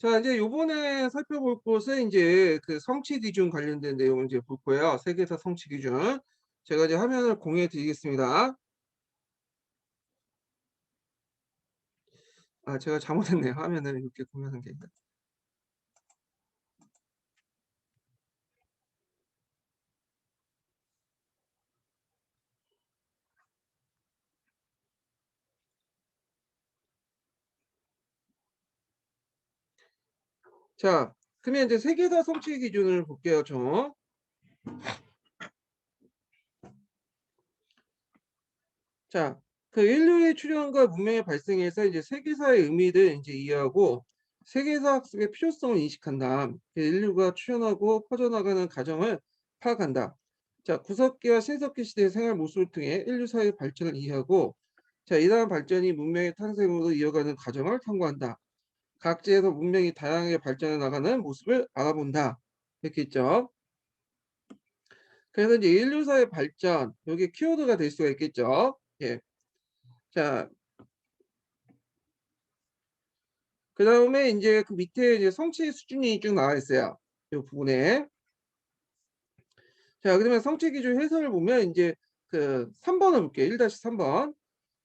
자, 이제 요번에 살펴볼 것은 이제 그 성취 기준 관련된 내용을 이제 볼 거예요. 세계사 성취 기준. 제가 이제 화면을 공유해 드리겠습니다. 아, 제가 잘못했네요. 화면을 이렇게 공유하는 게 아니라. 자, 그러면 이제 세계사 성취 기준을 볼게요, 좀. 자, 그 인류의 출현과 문명의 발생에서 이제 세계사의 의미를 이제 이해하고 세계사 학습의 필요성을 인식한다. 인류가 출현하고 퍼져나가는 과정을 파악한다. 자, 구석기와 신석기 시대의 생활 모습을 통해 인류 사회의 발전을 이해하고 자, 이러한 발전이 문명의 탄생으로 이어가는 과정을 탐구한다. 각지에서 문명이 다양하게 발전해 나가는 모습을 알아본다. 이렇게 있죠. 그래서 이제 인류사의 발전, 여기 키워드가 될 수가 있겠죠. 예. 자, 그 다음에 이제 그 밑에 이제 성취 수준이 쭉 나와 있어요. 이 부분에. 자, 그러면 성취 기준 해설을 보면 이제 그 3번을 볼게요. 1-3번.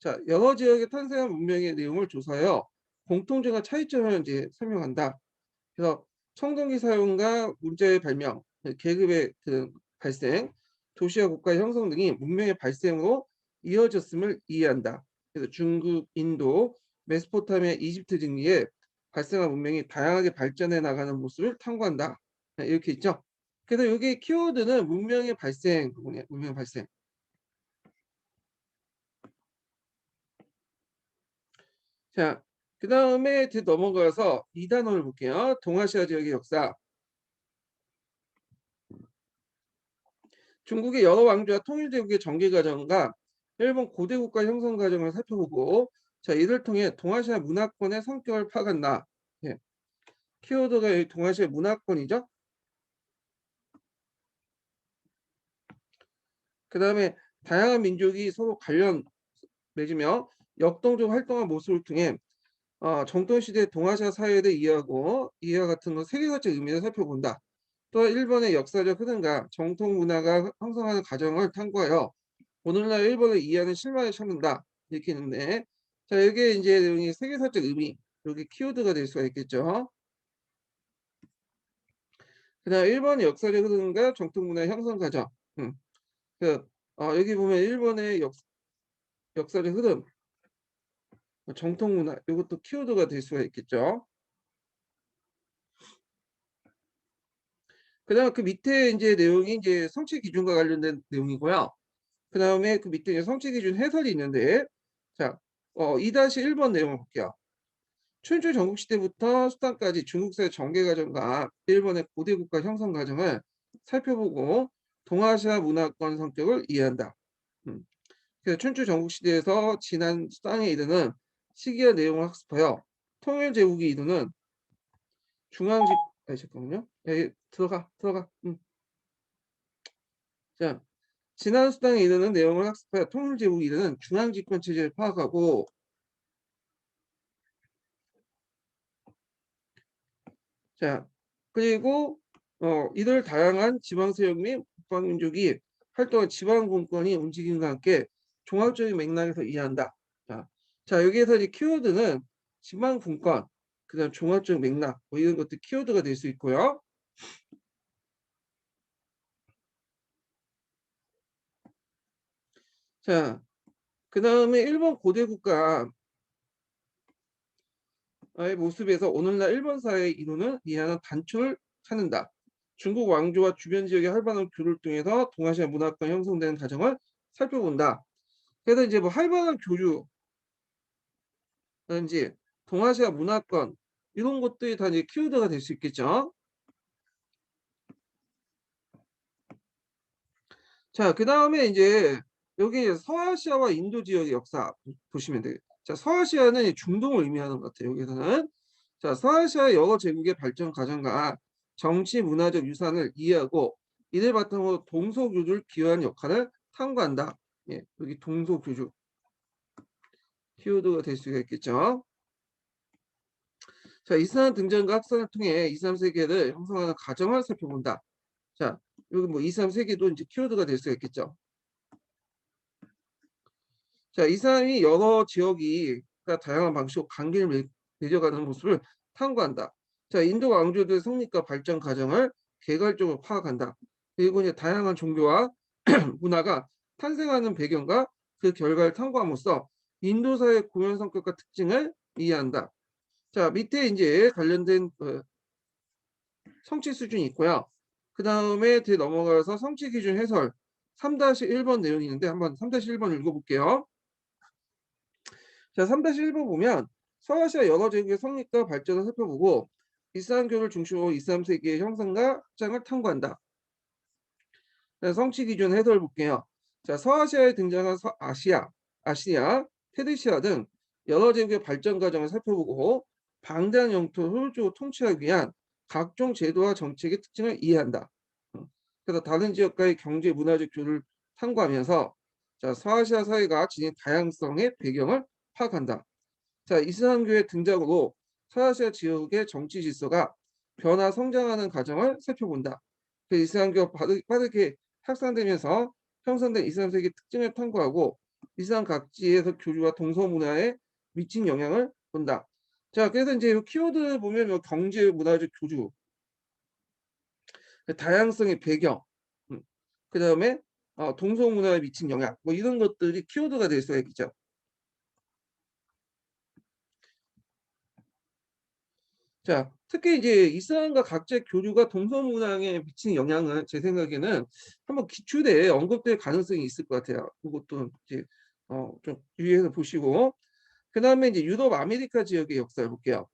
자, 여러 지역의 탄생한 문명의 내용을 조사하여 공통점과 차이점을 이제 설명한다. 그래서 청동기 사용과 문자의 발명, 계급의 그 발생, 도시와 국가의 형성 등이 문명의 발생으로 이어졌음을 이해한다. 그래서 중국, 인도, 메소포타미아, 이집트 등지에 발생한 문명이 다양하게 발전해 나가는 모습을 탐구한다. 이렇게 있죠. 그래서 여기 키워드는 문명의 발생 부분이에요. 문명 발생. 자, 그 다음에 넘어가서 이 단어를 볼게요. 동아시아 지역의 역사. 중국의 여러 왕조와 통일제국의 전개 과정과 일본 고대 국가 형성 과정을 살펴보고 자, 이를 통해 동아시아 문화권의 성격을 파악한다. 예. 키워드가 여기 동아시아 문화권이죠. 그 다음에 다양한 민족이 서로 관련 맺으며 역동적 활동한 모습을 통해 정통시대 동아시아 사회를 이해하고 이해와 같은 세계사적 의미를 살펴본다. 또한 일본의 역사적 흐름과 정통 문화가 형성하는 과정을 탐구하여 오늘날 일본을 이해하는 실마리를 찾는다. 이렇게 있는데 자, 여기에 이제 내용이 세계사적 의미, 여기 키워드가 될 수가 있겠죠. 그다음 일본의 역사적 흐름과 정통 문화 형성 과정. 음. 그 여기 보면 일본의 역사적 흐름, 정통 문화 이것도 키워드가 될 수가 있겠죠. 그다음 그 밑에 이제 내용이 이제 성취 기준과 관련된 내용이고요. 그다음에 그 밑에 이제 성취 기준 해설이 있는데 자, 2-1번 내용을 볼게요. 춘추 전국시대부터 수단까지 중국사의 전개 과정과 일본의 고대 국가 형성 과정을 살펴보고 동아시아 문화권 성격을 이해한다. 그래서 춘추 전국시대에서 지난 수단에 이르는 시기와 내용을 학습하여 통일제국이 이루는 중앙집 잠깐만요. 여기 들어가. 자, 지난 수단에 이르는 내용을 학습하여 통일제국이 이르는 중앙집권 체제를 파악하고 자, 그리고 이들 다양한 지방 세력 및 북방민족이 활동한 지방 공권이 움직임과 함께 종합적인 맥락에서 이해한다. 자, 여기에서 이제 키워드는 지방 공권, 그다음 종합적 맥락 뭐 이런 것들 키워드가 될 수 있고요. 자, 그다음에 일본 고대 국가의 모습에서 오늘날 일본 사회의 이루는 이해하는 단초를 찾는다. 중국 왕조와 주변 지역의 활발한 교류를 통해서 동아시아 문화권 형성되는 과정을 살펴본다. 그래서 이제 뭐 활발한 교류라든지 동아시아 문화권 이런 것들이 다 이제 키워드가 될 수 있겠죠. 자, 그 다음에 이제 여기 서아시아와 인도 지역의 역사 보시면 돼요. 자, 서아시아는 중동을 의미하는 것 같아요. 여기서는 자, 서아시아 여러 제국의 발전 과정과 정치 문화적 유산을 이해하고 이를 바탕으로 동서교주를 기여한 역할을 탐구한다. 예, 여기 동서교주 키워드가 될 수가 있겠죠. 자, 이산화 등장과 확산을 통해 2, 3세계를 형성하는 과정을 살펴본다. 자, 여기 뭐 2, 3세계도 이제 키워드가 될 수 있겠죠. 자, 이산이 여러 지역이 다양한 방식으로 관계를 맺어가는 모습을 탐구한다. 자, 인도 왕조들의 성립과 발전 과정을 개괄적으로 파악한다. 그리고 이제 다양한 종교와 문화가 탄생하는 배경과 그 결과를 탐구함으로써 인도사의 고유한 성격과 특징을 이해한다. 자, 밑에 이제 관련된 성취 수준이 있고요. 그 다음에 뒤에 넘어가서 성취 기준 해설 3-1번 내용이 있는데 한번 3-1번 읽어볼게요. 자, 3-1번 보면 서아시아 여러 제국의 성립과 발전을 살펴보고 이슬람교를 중심으로 2, 3세기의 형성과 확장을 탐구한다. 자, 성취 기준 해설 볼게요. 자, 서아시아에 등장한 아시아, 페르시아 등 여러 제국의 발전 과정을 살펴보고 방대한 영토를 효율적으로 통치하기 위한 각종 제도와 정책의 특징을 이해한다. 그래서 다른 지역과의 경제 문화적 교류를 탐구하면서 자, 서아시아 사회가 지닌 다양성의 배경을 파악한다. 자, 이슬람교의 등장으로 서아시아 지역의 정치 질서가 변화 성장하는 과정을 살펴본다. 그 이슬람교가 빠르게 확산되면서 형성된 이슬람 세계 특징을 탐구하고 이슬람 각지에서 교류와 동서 문화에 미친 영향을 본다. 자, 그래서 이제 키워드 보면 경제 문화적 교류, 다양성의 배경, 그 다음에 동서 문화에 미친 영향, 뭐 이런 것들이 키워드가 될 수가 있겠죠. 자, 특히 이제 이슬람과 각자의 교류가 동서 문화에 미치는 영향은 제 생각에는 한번 기출에 언급될 가능성이 있을 것 같아요. 그것도 이제 좀 유의해서 보시고, 그 다음에 이제 유럽 아메리카 지역의 역사를 볼게요.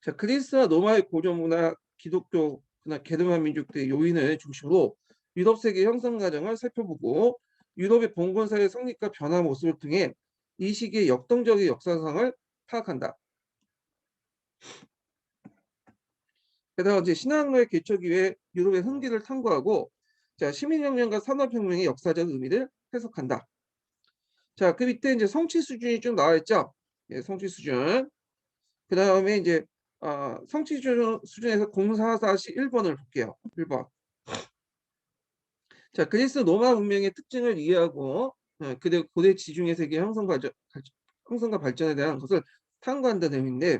자, 그리스와 로마의 고전 문화, 기독교, 게르만 민족들의 요인을 중심으로 유럽 세계 형성 과정을 살펴보고 유럽의 봉건사의 성립과 변화 모습을 통해 이 시기의 역동적인 역사상을 파악한다. 그래서 이제 신학로의 개척 이후에 유럽의 흥기를 탐구하고 자, 시민혁명과 산업혁명의 역사적 의미를 해석한다. 자, 그 밑에 이제 성취 수준이 좀 나와 있죠. 예, 성취 수준. 그 다음에 이제 성취 수준에서 04-1번을 볼게요. 1번. 자, 그리스 로마 문명의 특징을 이해하고 그리고 고대 지중해 세계 형성과 발전에 대한 것을 탐구한다는 의미인데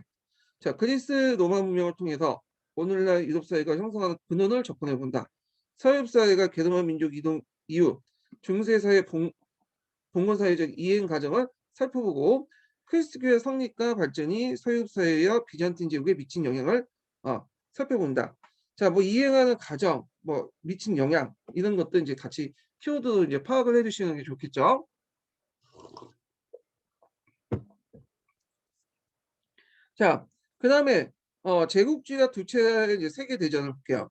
자, 그리스 로마 문명을 통해서 오늘날 유럽 사회가 형성하는 근원을 접근해 본다. 서유럽 사회가 게르만 민족 이동 이후 중세 사회 봉건 사회적 이행 과정을 살펴보고 크리스교의 성립과 발전이 서유럽 사회와 비잔틴 제국에 미친 영향을 살펴본다. 자, 뭐 이행하는 과정, 뭐 미친 영향 이런 것도 이제 같이 키워드 이제 파악을 해주시는 게 좋겠죠. 자, 그 다음에 제국주의가 두채 이제 세계 대전을 볼게요.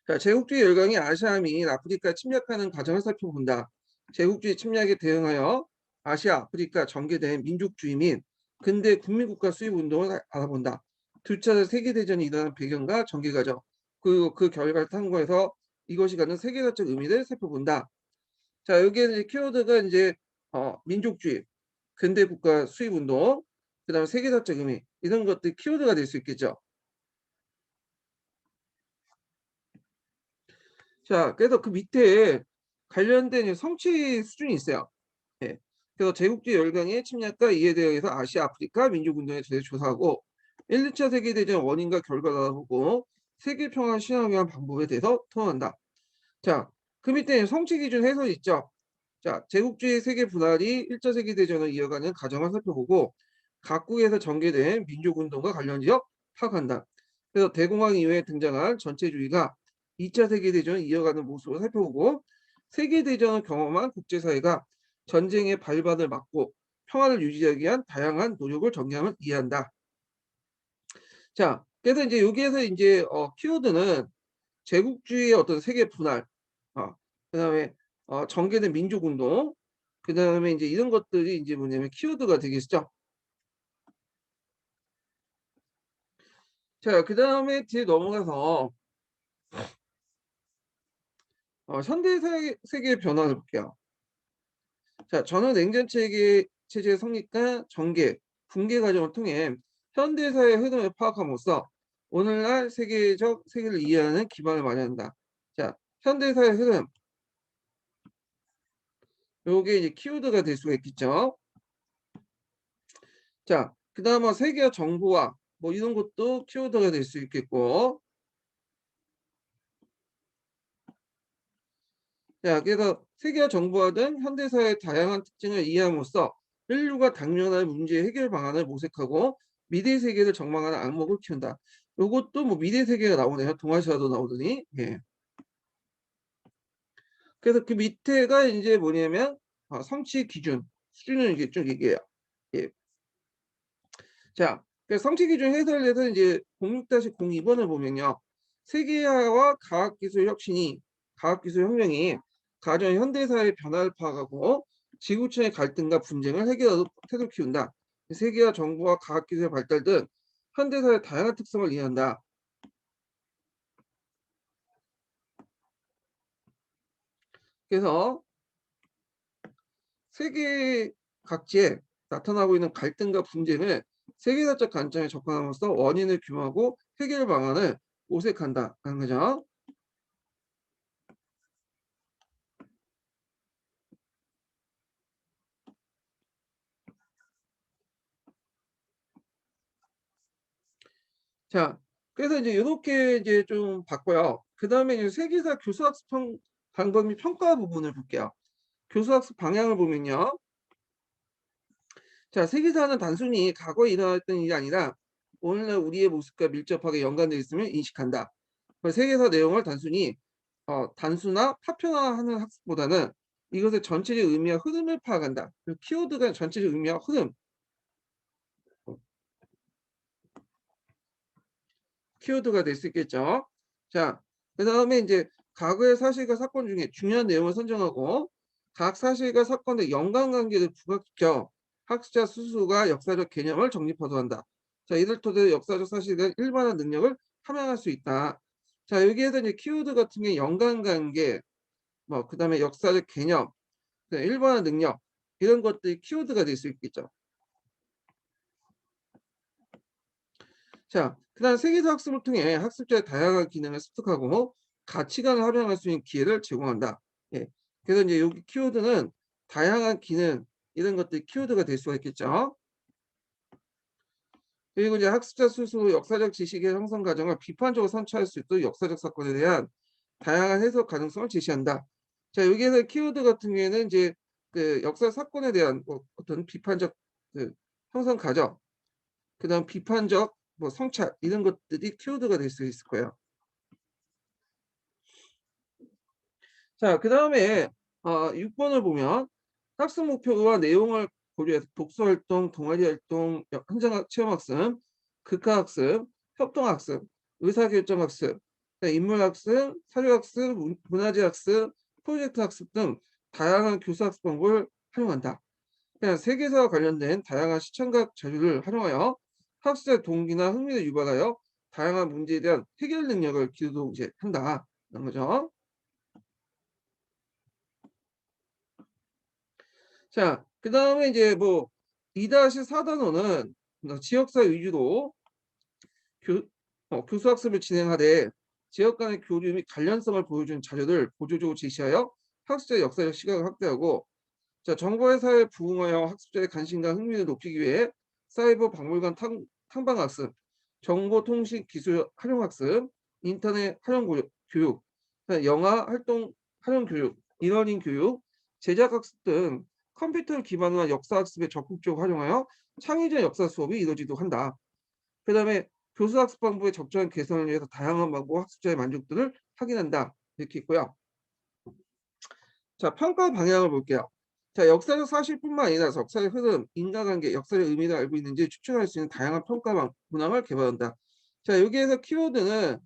자, 제국주의 열강이 아시아 및 아프리카 침략하는 과정을 살펴본다. 제국주의 침략에 대응하여 아시아, 아프리카 전개된 민족주의 및 근대 국민국가 수립 운동을 알아본다. 두 차례 세계대전이 일어난 배경과 전개 과정, 그리고 그 결과를 탐구해서 이것이 갖는 세계사적 의미를 살펴본다. 자, 여기에 이제 키워드가 이제 민족주의, 근대 국가 수립 운동, 그다음에 세계사적 의미 이런 것들 키워드가 될 수 있겠죠. 자, 그래서 그 밑에 관련된 성취 수준이 있어요. 예. 그래서 제국주의 열강의 침략과 이에 대해서 아시아, 아프리카 민족운동에 대해서 조사하고 1, 2차 세계대전 원인과 결과를 알아보고 세계평화 실현을 위한 방법에 대해서 토론한다. 자, 그 밑에 성취 기준 해설이 있죠. 자, 제국주의 세계 분할이 1차 세계대전을 이어가는 과정을 살펴보고 각국에서 전개된 민족운동과 관련 지역 파악한다. 그래서 대공황 이후에 등장한 전체주의가 2차 세계대전을 이어가는 모습을 살펴보고 세계대전을 경험한 국제사회가 전쟁의 발발을 막고 평화를 유지하기 위한 다양한 노력을 정리함을 이해한다. 자, 그래서 이제 여기에서 이제 키워드는 제국주의의 어떤 세계 분할, 그다음에 전개된 민족운동, 그다음에 이제 이런 것들이 이제 뭐냐면 키워드가 되겠죠. 자, 그다음에 뒤에 넘어가서 현대 세계의 변화를 볼게요. 자, 저는 냉전 체제의 성립과 전개, 붕괴 과정을 통해 현대사의 흐름을 파악함으로써 오늘날 세계적 세계를 이해하는 기반을 마련한다. 자, 현대사의 흐름. 요게 이제 키워드가 될 수가 있겠죠. 자, 그다음 뭐 세계화 정보화 뭐 이런 것도 키워드가 될 수 있겠고. 자, 그래서 세계화 정보화 등 현대사의 다양한 특징을 이해함으로써 인류가 당면할 문제 해결 방안을 모색하고 미래 세계를 전망하는 안목을 키운다. 요것도 뭐 미래 세계가 나오네요. 동아시아도 나오더니. 예. 그래서 그 밑에가 이제 뭐냐면 성취 기준 수준을 이제 쭉 얘기해요. 예. 자, 그 성취 기준 해설에서 이제 06-02번을 보면요. 세계화와 과학기술 혁명이 가전 현대사의 변화를 파악하고 지구촌의 갈등과 분쟁을 해결하도록 태도를 키운다. 세계화 정보와 과학기술의 발달 등 현대사의 다양한 특성을 이해한다. 그래서 세계 각지에 나타나고 있는 갈등과 분쟁을 세계사적 관점에 접근함으로써 원인을 규명하고 해결 방안을 모색한다는 거죠. 자, 그래서 이제 이렇게 이제 좀 봤고요. 그 다음에 이제 세계사 교수학습 방법 및 평가 부분을 볼게요. 교수학습 방향을 보면요. 자, 세계사는 단순히 과거에 일어났던 일이 아니라 오늘날 우리의 모습과 밀접하게 연관되어 있음을 인식한다. 세계사 내용을 단순히 단수나 파편화하는 학습보다는 이것의 전체적 의미와 흐름을 파악한다. 키워드가 전체적 의미와 흐름. 키워드가 될 수 있겠죠. 자, 그다음에 이제 과거의 사실과 사건 중에 중요한 내용을 선정하고 각 사실과 사건의 연관관계를 부각시켜 학습자 스스로가 역사적 개념을 정립하도록 한다. 자, 이를 토대로 역사적 사실에 대한 일반화 능력을 함양할 수 있다. 자, 여기에서 이제 키워드 같은 게 연관관계, 뭐 그다음에 역사적 개념, 일반화 능력 이런 것들이 키워드가 될 수 있겠죠. 자, 그다음 세계사 학습을 통해 학습자의 다양한 기능을 습득하고 가치관을 활용할 수 있는 기회를 제공한다. 예. 그래서 이제 여기 키워드는 다양한 기능 이런 것들이 키워드가 될 수가 있겠죠. 그리고 이제 학습자 스스로 역사적 지식의 형성 과정을 비판적으로 선처할 수 있도록 역사적 사건에 대한 다양한 해석 가능성을 제시한다. 자, 여기에서 키워드 같은 경우에는 이제 그 역사 사건에 대한 뭐 어떤 비판적 그 형성 과정, 그다음 비판적 뭐 성찰 이런 것들이 키워드가 될 수 있을 거예요. 자, 그다음에 6번을 보면 학습 목표와 내용을 고려해서 독서 활동, 동아리 활동, 현장 체험 학습, 극화 학습, 협동 학습, 의사결정 학습, 인물 학습, 사료 학습, 문화재 학습, 프로젝트 학습 등 다양한 교수 학습 방법을 활용한다. 그냥 세계사와 관련된 다양한 시청각 자료를 활용하여 학습자의 동기나 흥미를 유발하여 다양한 문제에 대한 해결 능력을 기르도록 이제 한다는 거죠. 자, 그 다음에 이제 뭐 2-4단원은 지역사 위주로 교수학습을 진행하되 지역 간의 교류 및 관련성을 보여주는 자료를 보조적으로 제시하여 학습자의 역사적 시각을 확대하고, 자, 정보의 사회에 부응하여 학습자의 관심과 흥미를 높이기 위해 사이버 박물관 탐방학습, 정보통신기술 활용학습, 인터넷 교육, 영화 활동 활용교육, 이러닝 교육, 제작학습 등 컴퓨터 기반의 역사학습에 적극적으로 활용하여 창의적 역사 수업이 이루어지도록 한다. 그 다음에 교수학습 방법의 적절한 개선을 위해서 다양한 방법 학습자의 만족도를 확인한다. 이렇게 있고요. 자, 평가 방향을 볼게요. 자, 역사적 사실뿐만 아니라 역사의 흐름, 인과관계, 역사의 의미를 알고 있는지 추측할 수 있는 다양한 평가 문항을 개발한다. 자, 여기에서 키워드는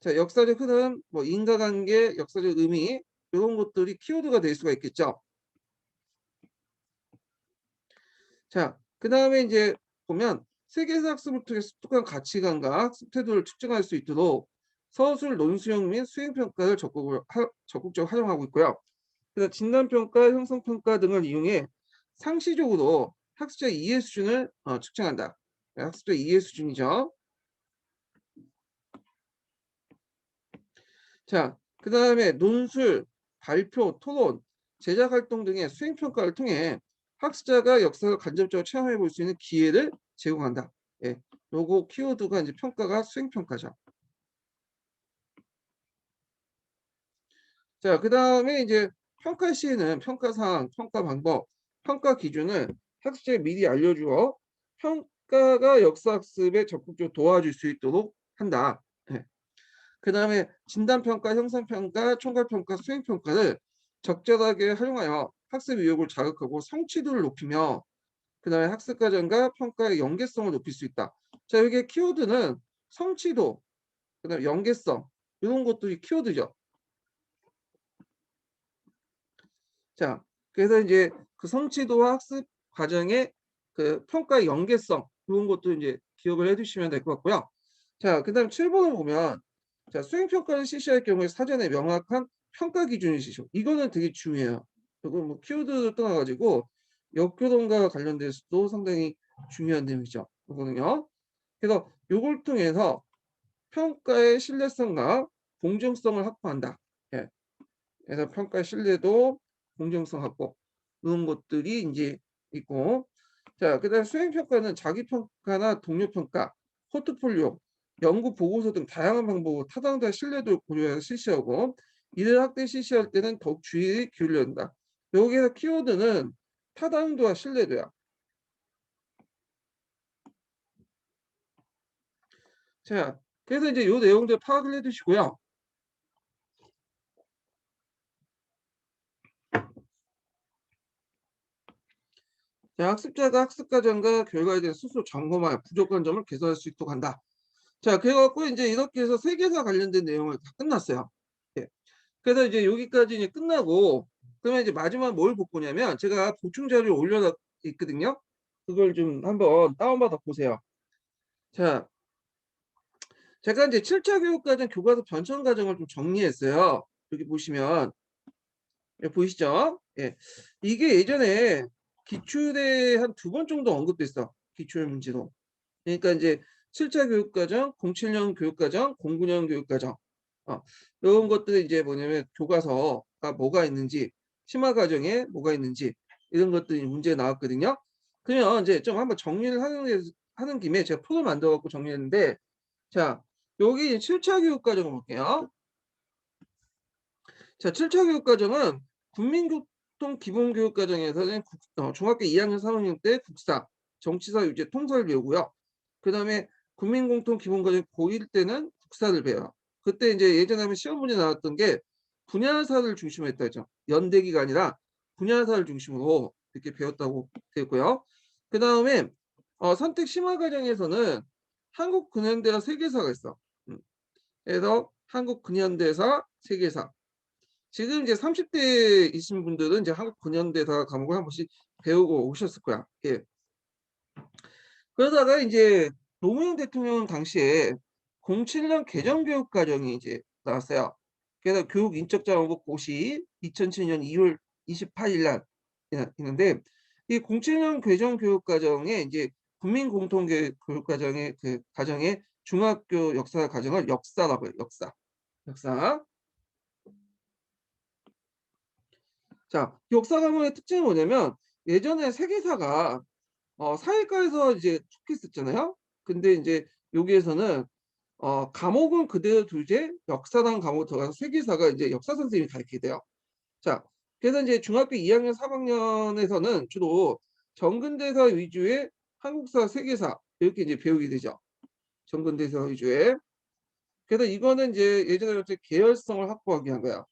자, 역사적 흐름, 뭐 인과관계, 역사적 의미 이런 것들이 키워드가 될 수가 있겠죠. 자, 그 다음에 이제 보면 세계사 학습을 통해 습득한 가치관과 학습 태도를 측정할 수 있도록 서술, 논수형 및 수행평가를 적극적으로 활용하고 있고요. 그래서 진단평가, 형성평가 등을 이용해 상시적으로 학습자 이해 수준을 측정한다. 학습자 이해 수준이죠. 자, 그 다음에 논술, 발표, 토론, 제작 활동 등의 수행 평가를 통해 학습자가 역사를 간접적으로 체험해 볼 수 있는 기회를 제공한다. 예, 요거 키워드가 이제 평가가 수행 평가죠. 자, 그 다음에 이제 평가 시에는 평가 사항, 평가 방법, 평가 기준을 학습자에 미리 알려주어 평가가 역사 학습에 적극적으로 도와줄 수 있도록 한다. 예. 그 다음에 진단평가, 형상평가, 총괄평가, 수행평가를 적절하게 활용하여 학습 의욕을 자극하고 성취도를 높이며 그 다음에 학습 과정과 평가의 연계성을 높일 수 있다. 자, 여기 키워드는 성취도, 그 다음에 연계성 이런 것들이 키워드죠. 자, 그래서 이제 그 성취도와 학습 과정의 그 평가의 연계성 이런 것도 이제 기억을 해두시면 될 것 같고요. 자, 그다음 7번을 보면 자, 수행평가를 실시할 경우에 사전에 명확한 평가 기준이 있으시죠. 이거는 되게 중요해요. 이거 뭐 키워드를 떠나가지고 역교동과 관련돼서도 상당히 중요한 내용이죠. 이거는요. 그래서 이걸 통해서 평가의 신뢰성과 공정성을 확보한다. 예. 그래서 평가의 신뢰도 공정성 확보 이런 것들이 이제 있고 자, 그다음 수행평가는 자기평가나 동료평가, 포트폴리오, 연구 보고서 등 다양한 방법으로 타당과 신뢰도를 고려해서 실시하고 이를 확대 실시할 때는 더욱 주의 기울여야 한다. 여기에서 키워드는 타당도와 신뢰도야. 자, 그래서 이제 요 내용들 파악을 해두시고요. 자, 학습자가 학습 과정과 결과에 대해 스스로 점검하여 부족한 점을 개선할 수 있도록 한다. 자, 그래갖고 이제 이렇게 해서 세계사 관련된 내용을 다 끝났어요. 예. 그래서 이제 여기까지 이제 끝나고 그러면 이제 마지막 뭘 볼 거냐면 제가 보충 자료를 올려놨 있거든요. 그걸 좀 한번 다운받아 보세요. 자, 제가 이제 7차 교육과정 교과서 변천 과정을 좀 정리했어요. 여기 보시면 예, 보이시죠? 예. 이게 예전에 기출에 한 2번 정도 언급됐어. 기출 문제로. 그러니까 이제 7차 교육과정, 07년 교육과정, 09년 교육과정 이런 것들이 이제 뭐냐면 교과서가 뭐가 있는지 심화 과정에 뭐가 있는지 이런 것들이 문제에 나왔거든요. 그러면 이제 좀 한번 정리를 하는 김에 제가 표를 만들어 갖고 정리했는데 자 여기 7차 교육과정을 볼게요. 자 7차 교육과정은 국민교통 기본교육과정에서는 중학교 2학년 3학년 때 국사, 정치사, 유제, 통사를 배우고요. 그 다음에 국민공통 기본과정 고1 때는 국사를 배워요. 그때 이제 예전에 하면 시험 문제 나왔던 게 분야사를 중심으로 했다 했죠. 연대기가 아니라 분야사를 중심으로 이렇게 배웠다고 되었고요. 그 다음에 선택 심화 과정에서는 한국 근현대사 세계사가 있어. 그래서 한국 근현대사 세계사. 지금 이제 30대이신 분들은 이제 한국 근현대사 과목을 한 번씩 배우고 오셨을 거야. 예. 그러다가 이제 노무현 대통령 당시에 07년 개정교육 과정이 이제 나왔어요. 그래서 교육인적자원국 고시 2007년 2월 28일 날 있는데 이 07년 개정교육 과정에 이제 국민공통교육 과정의 그 과정의 중학교 역사 과정을 역사라고 해요. 역사. 자, 역사 과목의 특징이 뭐냐면 예전에 세계사가 사회과에서 이제 속했었잖아요. 근데 이제 여기에서는 과목은 그대로 두되 역사라는 과목을 들어가서 세계사가 이제 역사 선생님이 가르치게 돼요. 자, 그래서 이제 중학교 2학년, 3학년에서는 주로 정근대사 위주의 한국사, 세계사 이렇게 이제 배우게 되죠. 정근대사 위주의. 그래서 이거는 이제 예전에 이렇게 계열성을 확보하기 위한 거야.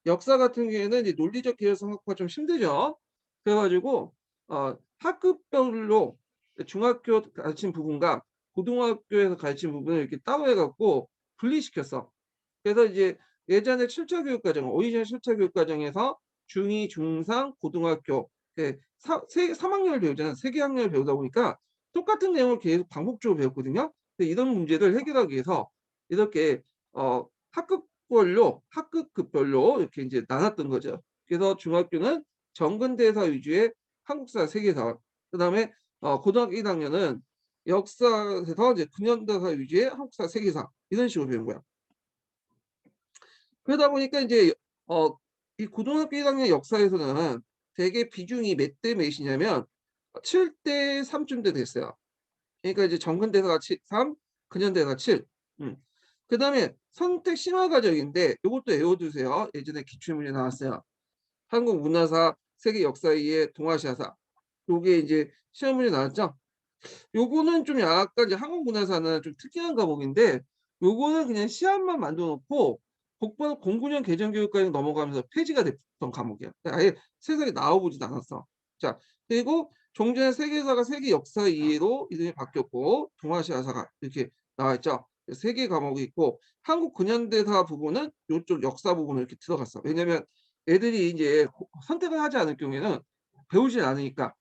역사 같은 경우에는 이제 논리적 계열성 확보가 좀 힘들죠. 그래가지고 학급별로 중학교 가르친 부분과 고등학교에서 가르친 부분을 이렇게 따로 해갖고 분리시켰어. 그래서 이제 예전에 7차 교육과정, 오리지널 7차 교육과정에서 중2, 중3, 고등학교 3학년을 배우잖아요. 3개 학년을 배우다 보니까 똑같은 내용을 계속 반복적으로 배웠거든요. 이런 문제를 해결하기 위해서 이렇게 학급별로 이렇게 이제 나눴던 거죠. 그래서 중학교는 정근대사 위주의 한국사, 세계사, 그다음에 고등학교 1학년은 역사에서 이제 근현대사 위주의 한국사, 세계사 이런 식으로 배우는 거야. 그러다 보니까 이제 어 이 고등학교 1학년 역사에서는 되게 비중이 몇 대 몇이냐면 7대 3쯤 돼 됐어요. 그러니까 이제 정근대사가 3, 근현대사가 7. 음. 그다음에 선택 심화 과정인데 요것도 외워두세요. 예전에 기출문제 나왔어요. 한국 문화사, 세계 역사의 동아시아사. 요게 이제 시험 문제 나왔죠. 요거는 좀 약간 이제 한국 문화사는 좀 특이한 과목인데 요거는 그냥 시험만 만들어 놓고 복번 09년 개정교육과정 넘어가면서 폐지가 됐던 과목이야. 아예 세상에 나와보지도 않았어. 자, 그리고 종전의 세계사가 세계 역사 이해로 이름이 바뀌었고 동아시아사가 이렇게 나와 있죠. 세 개 과목이 있고 한국 근현대사 부분은 요쪽 역사 부분을 이렇게 들어갔어. 왜냐면 애들이 이제 선택을 하지 않을 경우에는 배우질 않으니까.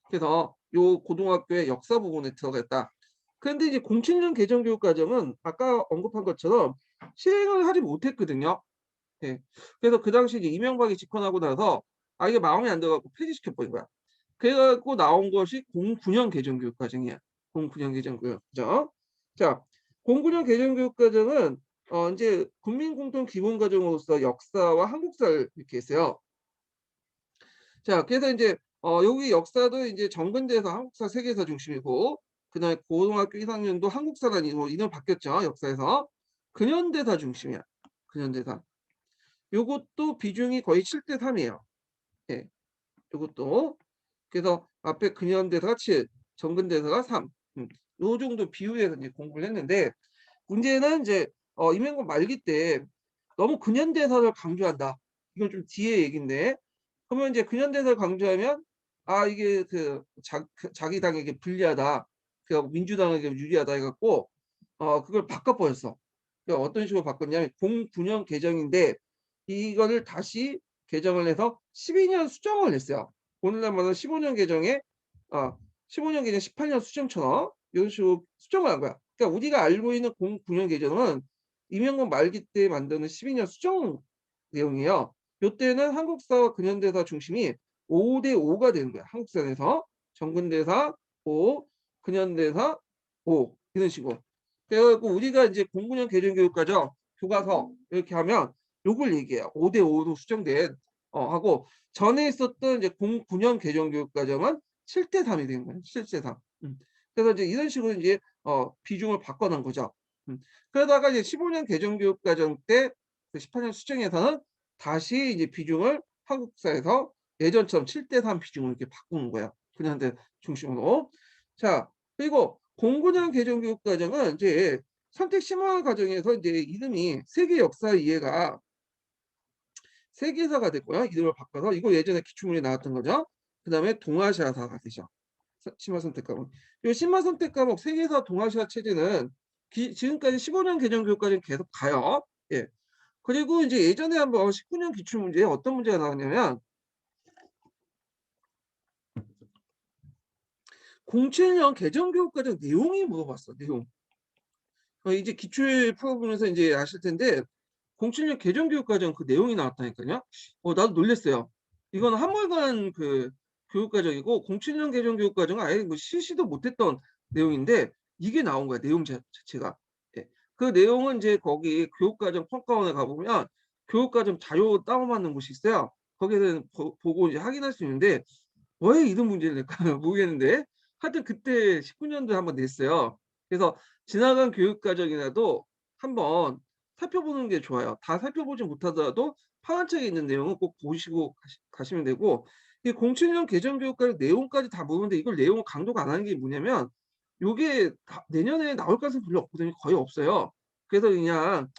그래서 요 고등학교의 역사 부분에 들어갔다. 그런데 이제 07년 개정교육과정은 아까 언급한 것처럼 시행을 하지 못했거든요. 예. 그래서 그 당시 이제 이명박이 집권하고 나서 이게 마음에 안 들어 갖고 폐지시켜 버린 거야. 그래 갖고 나온 것이 09년 개정교육과정이야. 09년 개정교육과정. 자, 09년 개정교육과정은 인제 국민공통 기본과정으로서 역사와 한국사를 이렇게 했어요. 자, 그래서 인제 여기 역사도 인제 정근대에서 한국사, 세계사 중심이고 그다음에 고등학교 1 학년도 한국사라는 이름 바뀌었죠, 역사에서. 근현대사 중심이야. 근현대사. 요것도 비중이 거의 7대 3 이에요. 예. 요것도. 그래서 앞에 근현대사가 7, 정근대사가 3. 요 정도 비율에서 이제 공부를 했는데 문제는 인제 이명박 말기 때 너무 근현대사를 강조한다. 이건 좀 뒤의 얘기인데 그러면 이제 근현대사를 강조하면 이게 자기 당에게 불리하다. 그래 갖고 민주당에게 유리하다 해 갖고 그걸 바꿔 버렸어. 그러니까 어떤 식으로 바꿨냐면 09년 개정인데 이거를 다시 개정을 해서 12년 수정을 했어요. 오늘날 말로 15년 개정에 어 15년 개정 18년 수정처럼 이런 식으로 수정을 한 거야. 그러니까 우리가 알고 있는 09년 개정은 이명박 말기 때 만드는 12년 수정 내용이에요. 요때는 한국사와 근현대사 중심이 5대 5가 되는 거야. 한국사에서 정근대사 5, 근현대사 5 이런 식으로. 그래 갖고 우리가 이제 09년 개정교육과정 교과서 이렇게 하면 요걸 얘기해요. 5대 5로 수정된 하고 전에 있었던 이제 09년 개정교육과정은 7대 3이 된 거예요. 7대 3. 그래서 이제 이런 식으로 이제 비중을 바꿔 놓은 거죠. 그러다가 이제 15년 개정교육과정 때 그 18년 수정에서는 다시 이제 비중을 한국사에서 예전처럼 7대 3 비중으로 이렇게 바꾸는 거예요. 그년대 중심으로. 자, 그리고 09년 개정교육과정은 이제 선택 심화 과정에서 이제 이름이 세계 역사 이해가 세계사가 됐고요. 이름을 바꿔서 이거 예전에 기출문제 나왔던 거죠. 그다음에 동아시아사가 되죠. 심화 선택 과목. 요 심화 선택 과목 세계사 동아시아 체제는 지금까지 15년 개정 교육까지는 계속 가요. 예. 그리고 이제 예전에 한번 19년 기출 문제에 어떤 문제가 나왔냐면 07년 개정 교육과정 내용이 물어봤어. 내용. 이제 기출 풀어보면서 이제 아실 텐데 07년 개정 교육과정 그 내용이 나왔다니까요. 나도 놀랐어요. 이거는 한물간 그 교육과정이고 07년 개정 교육과정은 아예 뭐 실시도 못했던 내용인데 이게 나온 거야. 내용 자체가. 예. 그 내용은 이제 거기 교육과정 평가원에 가보면 교육과정 자료 다운받는 곳이 있어요. 거기에는 보고 이제 확인할 수 있는데 왜 이런 문제를 낼까요? 모르겠는데 하여튼 그때 19년도에 한번 냈어요. 그래서 지나간 교육 과정이라도 한번 살펴보는 게 좋아요. 다 살펴보지 못하더라도 파란 책에 있는 내용은 꼭 보시고 가시면 되고 이 07년 개정 교육 과정 내용까지 다 모르는데 이걸 내용을 강조가 안 하는 게 뭐냐면 요게 다 내년에 나올 가능성이 별로 없거든요. 거의 없어요. 그래서 그냥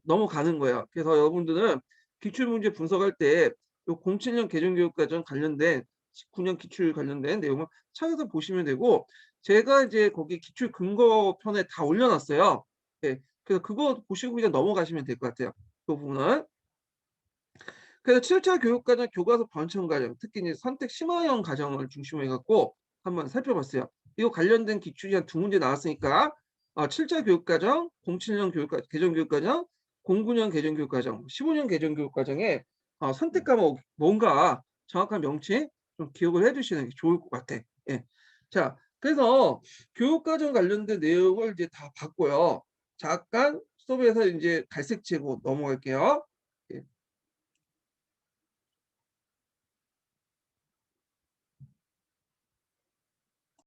넘어가는 거예요. 그래서 여러분들은 기출 문제 분석할 때 요 07년 개정 교육 과정 관련된 19년 기출 관련된 내용을 찾아서 보시면 되고 제가 이제 거기 기출 근거 편에 다 올려 놨어요. 예. 그래서 그거 보시고 그냥 넘어가시면 될 것 같아요, 그 부분은. 그래서 7차 교육 과정 교과서 번역 과정, 특히 이제 선택 심화형 과정을 중심으로 해 갖고 한번 살펴봤어요. 이거 관련된 기출이 한 2문제 나왔으니까 7차 교육 과정, 07년 개정 교육 과정, 09년 개정 교육 과정, 15년 개정 교육 과정에 선택 과목 뭔가 정확한 명칭 좀 기억을 해 두시는 게 좋을 것 같아. 예. 자, 그래서 교육과정 관련된 내용을 이제 다 봤고요. 잠깐 수업에서 인제 갈색 지우고 넘어갈게요.